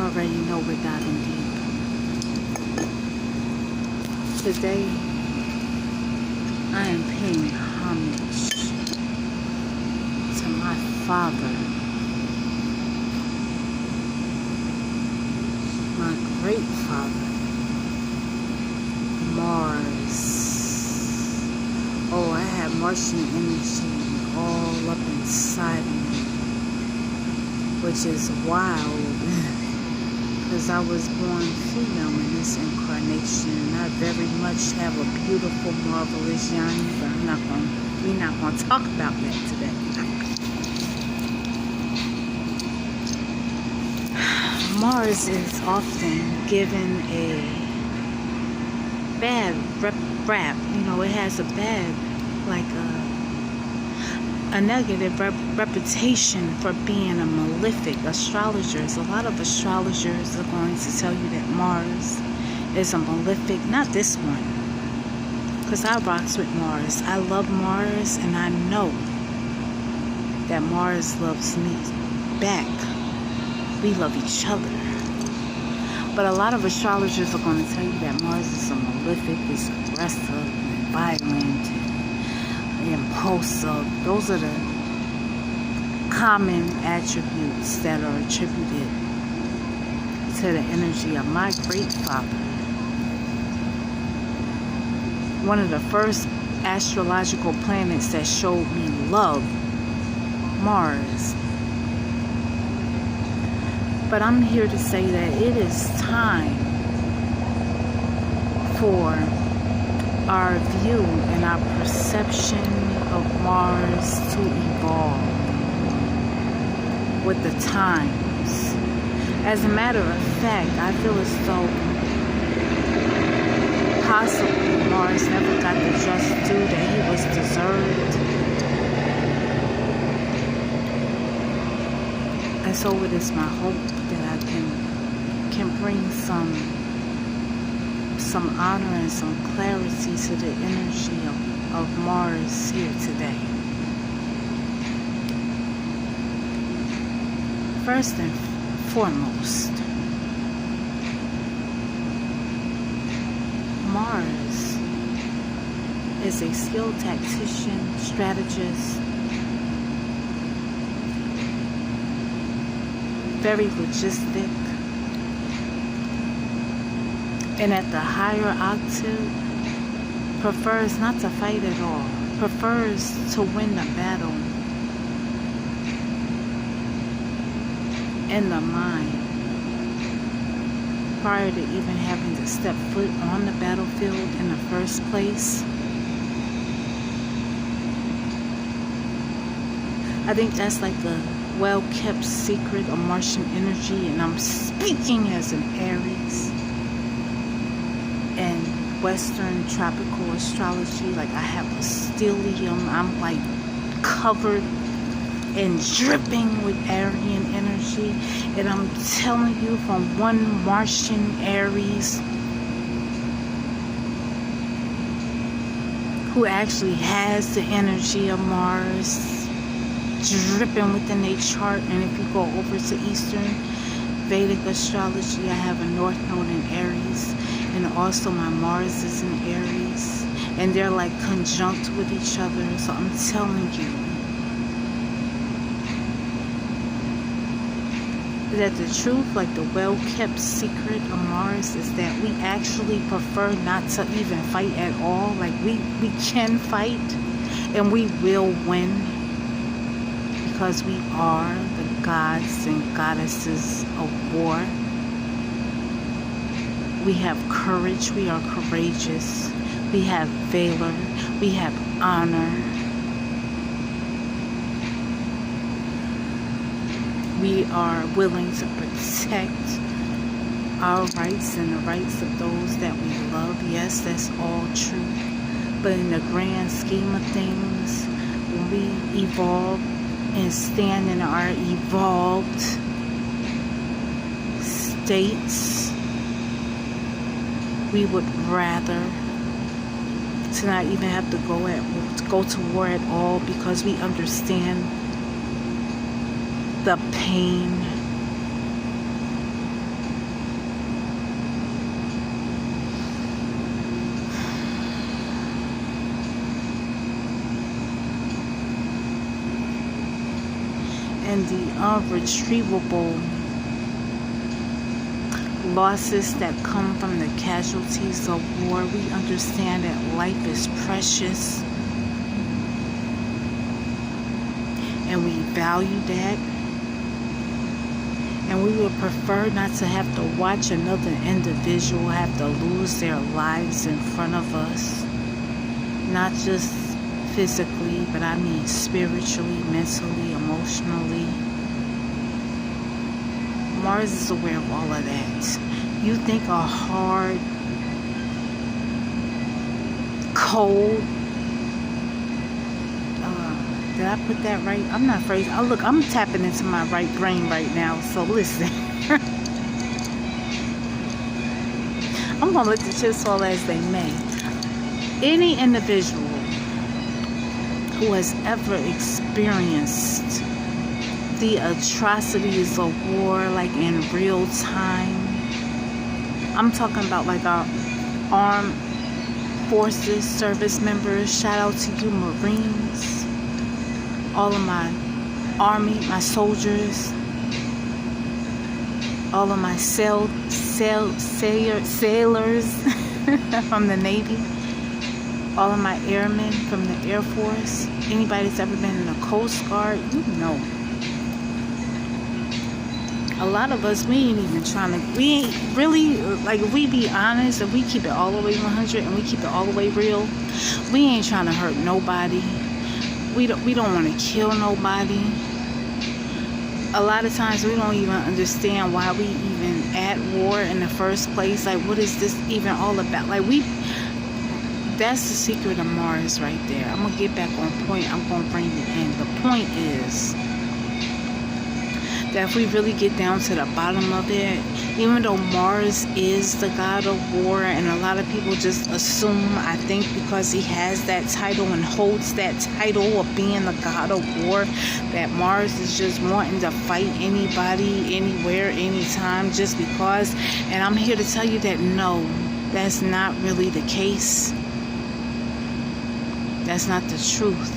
already know we're diving deep. Today, I am paying homage to my father, my great father, Mars. Oh, I have Martian energy all up inside of me, which is wild. Because I was born female in this incarnation, and I very much have a beautiful, marvelous yoni, but we're not going to talk about that today. Mars is often given a bad rap. You know, it has a bad, like a negative reputation for being a malefic astrologer. A lot of astrologers are going to tell you that Mars is a malefic. Not this one, because I rocks with Mars. I love Mars, and I know that Mars loves me back. We love each other. But a lot of astrologers are going to tell you that Mars is a malefic, is aggressive, and violent, impulsive. Those are the common attributes that are attributed to the energy of my great father. One of the first astrological planets that showed me love, Mars. But I'm here to say that it is time for our view and our perception of Mars to evolve with the times. As a matter of fact, I feel as though possibly Mars never got the just due that he was deserved. And so it is my hope that I can bring some honor and some clarity to the energy of Mars here today. First and foremost, Mars is a skilled tactician, strategist, very logistic, and at the higher octave, prefers not to fight at all, prefers to win the battle in the mind prior to even having to step foot on the battlefield in the first place. I think that's like the well-kept secret of Martian energy, and I'm speaking as an Aries and Western tropical astrology. Like, I have a stellium. I'm like covered and dripping with Aryan energy, and I'm telling you, from one Martian Aries who actually has the energy of Mars dripping within a chart. And if you go over to Eastern Vedic astrology, I have a North Node in Aries, and also my Mars is in Aries, and they're like conjunct with each other. So I'm telling you that the truth, like the well-kept secret of Mars, is that we actually prefer not to even fight at all. Like, we can fight, and we will win, because we are the gods and goddesses of war. We have courage, we are courageous, we have valor, we have honor. We are willing to protect our rights and the rights of those that we love. Yes, that's all true. But in the grand scheme of things, when we evolve and stand in our evolved states, we would rather to not even have to go to war at all, because we understand the pain and the unretrievable losses that come from the casualties of war. We understand that life is precious, and we value that. And we would prefer not to have to watch another individual have to lose their lives in front of us. Not just physically, but I mean spiritually, mentally, emotionally. Mars is aware of all of that. You think a hard, cold, did I put that right? I'm not phrasing. Oh, look, I'm tapping into my right brain right now, so listen. I'm going to let the chips fall as they may. Any individual who has ever experienced the atrocities of war, like in real time, I'm talking about like our armed forces, service members. Shout out to you, Marines. All of my army, my soldiers, all of my sailors from the Navy, all of my airmen from the Air Force, anybody that's ever been in the Coast Guard, you know. A lot of us, we ain't even trying to, we ain't really, like, if we be honest, if we keep it all the way 100 and we keep it all the way real, we ain't trying to hurt nobody. We don't want to kill nobody. A lot of times we don't even understand why we even at war in the first place. Like, what is this even all about? Like, that's the secret of Mars right there. I'm going to get back on point. I'm going to bring it in. The point is that if we really get down to the bottom of it, even though Mars is the god of war, and a lot of people just assume, I think because he has that title and holds that title of being the god of war, that Mars is just wanting to fight anybody, anywhere, anytime, just because. And I'm here to tell you that no, that's not really the case. That's not the truth.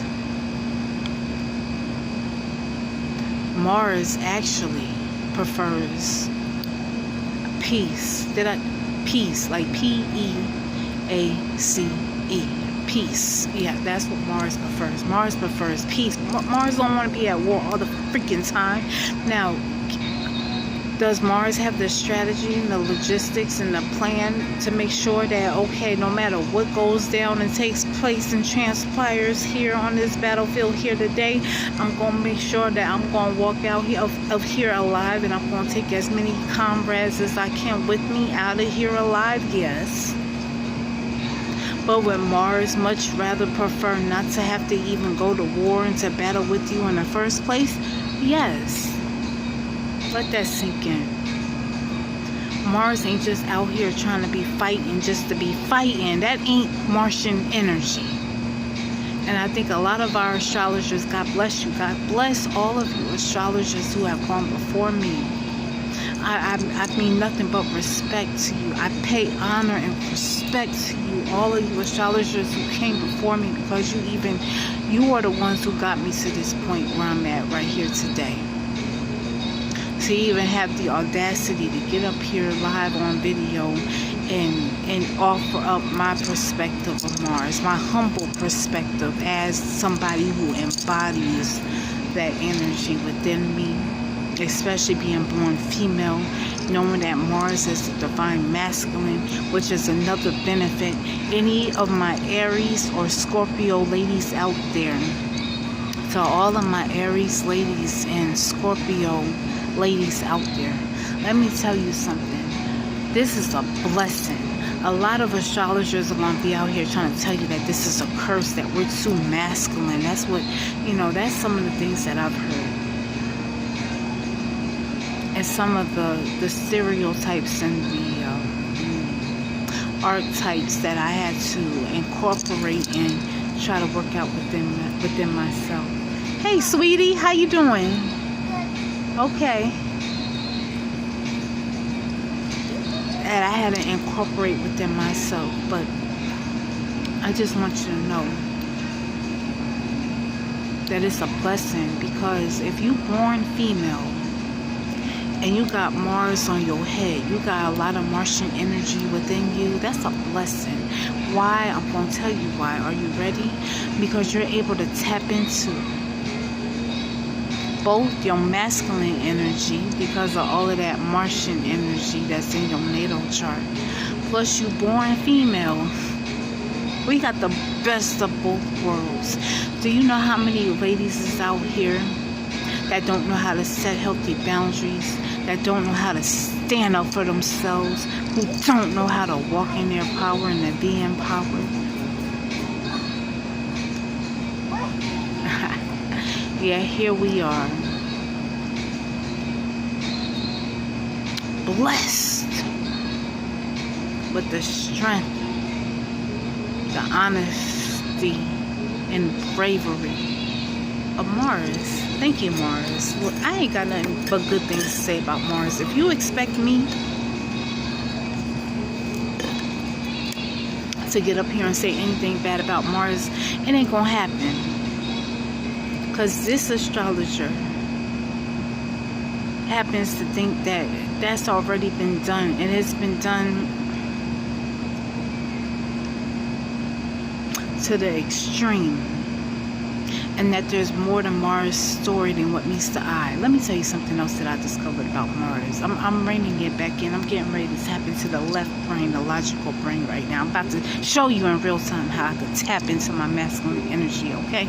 Mars actually prefers peace. Peace, like P-E-A-C-E. Peace. Yeah, that's what Mars prefers. Mars prefers peace. Mars don't want to be at war all the freaking time. Now, does Mars have the strategy and the logistics and the plan to make sure that, okay, no matter what goes down and takes place and transpires here on this battlefield here today, I'm going to make sure that I'm going to walk out of here alive, and I'm going to take as many comrades as I can with me out of here alive? Yes. But would Mars much rather prefer not to have to even go to war and to battle with you in the first place? Yes. Let that sink in. Mars ain't just out here trying to be fighting just to be fighting. That ain't Martian energy. And I think a lot of our astrologers, God bless you, God bless all of you astrologers who have gone before me. I mean nothing but respect to you. I pay honor and respect to you, all of you astrologers who came before me, because you are the ones who got me to this point where I'm at right here today. To even have the audacity to get up here live on video and offer up my perspective of Mars, my humble perspective as somebody who embodies that energy within me, especially being born female, knowing that Mars is the divine masculine, which is another benefit. Any of my Aries or Scorpio ladies out there, to all of my Aries ladies and Scorpio ladies out there, let me tell you something. This is a blessing. A lot of astrologers are going to be out here trying to tell you that this is a curse, that we're too masculine. That's what, that's some of the things that I've heard. And some of the stereotypes and the archetypes that I had to incorporate and try to work out within myself. Hey, sweetie, how you doing? Okay. That I had to incorporate within myself, but I just want you to know that it's a blessing, because if you born female and you got Mars on your head, you got a lot of Martian energy within you, that's a blessing. Why? I'm going to tell you why. Are you ready? Because you're able to tap into both your masculine energy because of all of that Martian energy that's in your natal chart. Plus you born female. We got the best of both worlds. Do you know how many ladies is out here that don't know how to set healthy boundaries, that don't know how to stand up for themselves, who don't know how to walk in their power and to be empowered? Yeah, here we are. Blessed with the strength, the honesty, and bravery of Mars. Thank you, Mars. Well, I ain't got nothing but good things to say about Mars. If you expect me to get up here and say anything bad about Mars, it ain't gonna happen. Because this astrologer happens to think that that's already been done, and it's been done to the extreme, and that there's more to Mars' story than what meets the eye. Let me tell you something else that I discovered about Mars. I'm reining it back in. I'm getting ready to tap into the left brain, the logical brain right now. I'm about to show you in real time how I could tap into my masculine energy, okay?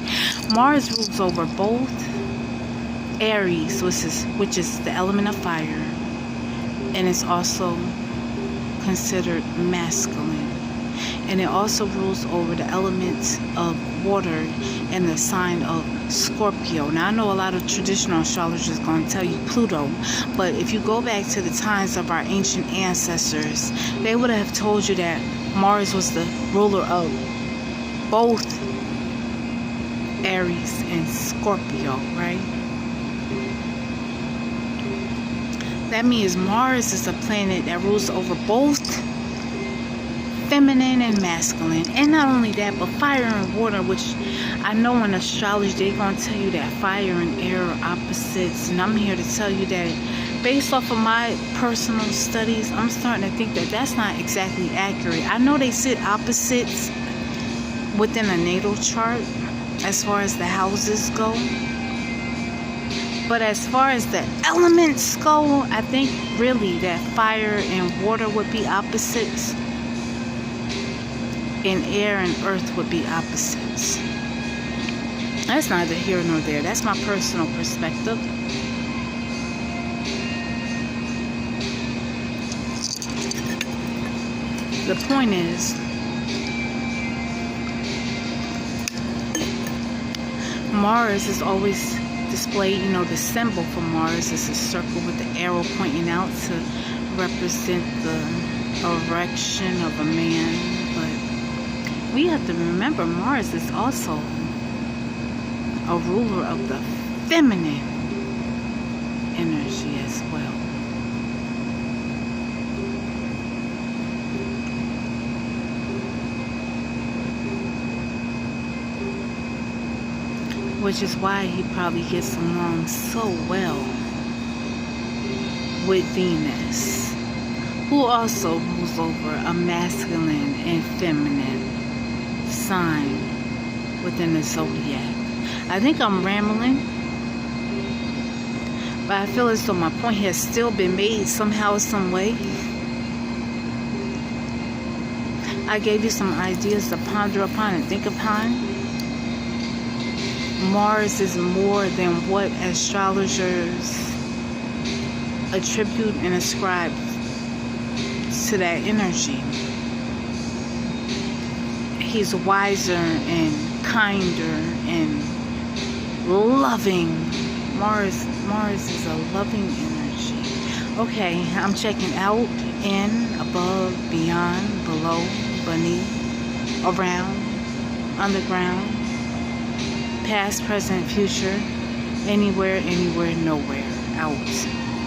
Mars rules over both Aries, which is the element of fire, and it's also considered masculine. And it also rules over the elements of water and the sign of Scorpio. Now, I know a lot of traditional astrologers are going to tell you Pluto, but if you go back to the times of our ancient ancestors, they would have told you that Mars was the ruler of both Aries and Scorpio, right? That means Mars is a planet that rules over both feminine and masculine. And not only that, but fire and water, which I know in astrology they're going to tell you that fire and air are opposites. And I'm here to tell you that based off of my personal studies, I'm starting to think that that's not exactly accurate. I know they sit opposites within a natal chart as far as the houses go, but as far as the elements go, I think really that fire and water would be opposites, and air and earth would be opposites. That's neither here nor there. That's my personal perspective. The point is, Mars is always displayed, you know, the symbol for Mars is a circle with the arrow pointing out to represent the erection of a man. But we have to remember Mars is also a ruler of the feminine energy as well. Which is why he probably gets along so well with Venus, who also rules over a masculine and feminine sign within the zodiac. I think I'm rambling, but I feel as though my point has still been made somehow, some way. I gave you some ideas to ponder upon and think upon. Mars is more than what astrologers attribute and ascribe to that energy. He's wiser and kinder and loving. Mars is a loving energy. Okay, I'm checking out, in, above, beyond, below, beneath, around, underground, past, present, future, anywhere, nowhere, out.